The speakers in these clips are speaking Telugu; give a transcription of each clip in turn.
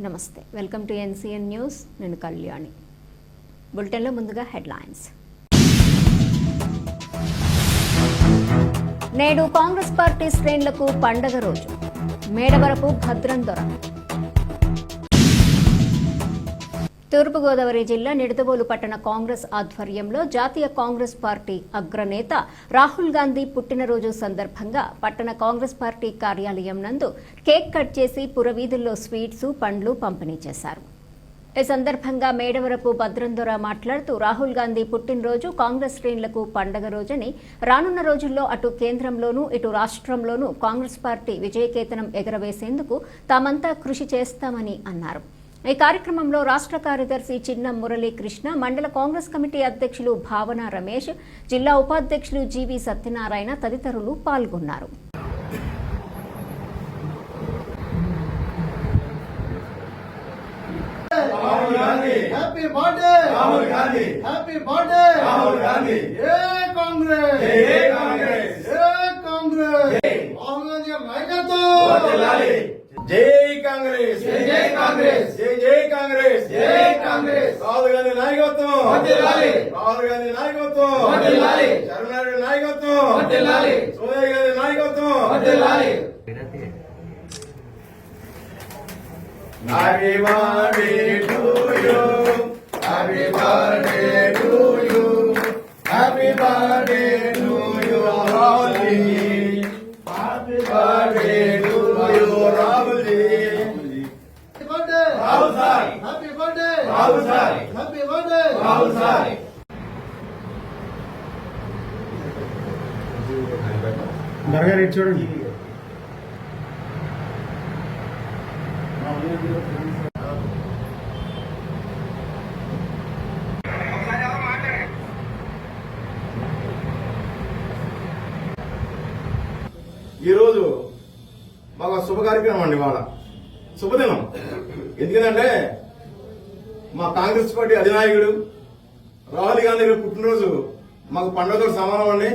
నమస్తే వెల్కమ్ టు ఎన్సీఎన్ న్యూస్ నేను కళ్యాణి బులెటిన్లో ముందుగా హెడ్లైన్స్ నేడు కాంగ్రెస్ పార్టీ శ్రేణులకు పండగ రోజు మేడవరపు భద్రం దొర తూర్పుగోదావరి జిల్లా నిడదవోలు పట్టణ కాంగ్రెస్ ఆధ్వర్యంలో జాతీయ కాంగ్రెస్ పార్టీ అగ్రనేత రాహుల్ గాంధీ పుట్టినరోజు సందర్భంగా పట్టణ కాంగ్రెస్ పార్టీ కార్యాలయం నందు కేక్ కట్ చేసి పురవీధుల్లో స్వీట్స్ పండ్లు పంపిణీ చేశారు. ఈ సందర్భంగా మేడవరపు భద్రందొర మాట్లాడుతూ రాహుల్ గాంధీ పుట్టినరోజు కాంగ్రెస్ శ్రేణులకు పండగ రోజని, రానున్న రోజుల్లో అటు కేంద్రంలోనూ ఇటు రాష్ట్రంలోనూ కాంగ్రెస్ పార్టీ విజయకేతనం ఎగరవేసేందుకు తామంతా కృషి చేస్తామని అన్నారు. ఈ కార్యక్రమంలో రాష్ట్ర కార్యదర్శి చిన్న మురళీకృష్ణ, మండల కాంగ్రెస్ కమిటీ అధ్యక్షులు భావన రమేష్, జిల్లా ఉపాధ్యక్షులు జీవి సత్యనారాయణ తదితరులు పాల్గొన్నారు. జై కాంగ్రెస్ జై కాంగ్రెస్ జై జై కాంగ్రెస్ జై కాంగ్రెస్. రాహుల్ గాంధీ నాయకత్వం వర్ధిల్లాలి, రాహుల్ గాంధీ నాయకత్వం వర్ధిల్లాలి, చరణ్ నాయకత్వం వర్ధిల్లాలి, సోనియా గాంధీ నాయకత్వం వర్ధిల్లాలి. Happy birthday to you, happy birthday to you, happy birthday to you Rahul ji, happy birthday to you Rahul ji. Rahul sir happy birthday, Rahul sir happy birthday, Rahul sir. దర్గా రేట్ చూడండి. ఈరోజు మాకు శుభ కార్యక్రమం అండి, వాళ్ళ శుభదినం. ఎందుకంటే మా కాంగ్రెస్ పార్టీ అధినాయకుడు రాహుల్ గాంధీ గారి పుట్టినరోజు మాకు పండుగతో సమానం అండి.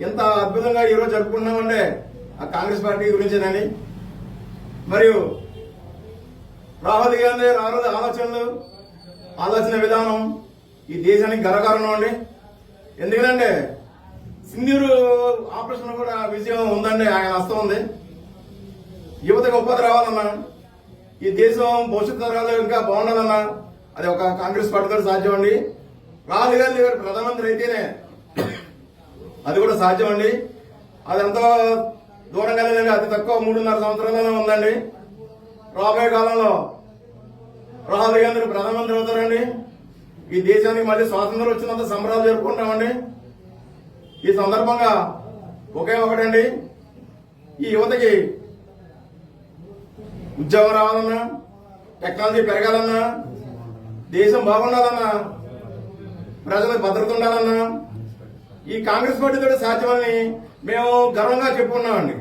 ఎంత అద్భుతంగా ఈరోజు జరుపుకుంటున్నామంటే ఆ కాంగ్రెస్ పార్టీ గురించేనండి. మరియు రాహుల్ గాంధీ ఆలోచన విధానం ఈ దేశానికి గర్వకారణం అండి. ఎందుకంటే సింగూరు ఆపరేషన్ కూడా విజయం ఉందండి, ఆయన హస్తం ఉంది. యువతకు ఉపాధి రావాలన్నా, ఈ దేశం భవిష్యత్తు తరాలు ఇంకా బాగుండాలన్నా అది ఒక కాంగ్రెస్ పార్టీతో సాధ్యం అండి. రాహుల్ గాంధీ గారు ప్రధానమంత్రి అయితేనే అది కూడా సాధ్యం అండి. అది ఎంతో దూరంగా లేదండి, అతి తక్కువ 3.5 సంవత్సరాల్లోనే ఉందండి. రాబోయే కాలంలో రాహుల్ గాంధీ ప్రధానమంత్రి అవుతారండి. ఈ దేశానికి మళ్ళీ స్వాతంత్రం వచ్చినంత సంబరాలు జరుపుకుంటామండి. ఈ సందర్భంగా ఒకే ఒకటండి, ఈ యువతకి ఉద్యోగం రావాలన్నా, టెక్నాలజీ పెరగాలన్నా, దేశం బాగుండాలన్నా, ప్రజలకు భద్రత ఉండాలన్నా ఈ కాంగ్రెస్ పార్టీతో సాధ్యమని మేము గర్వంగా చెప్పుకున్నామండి.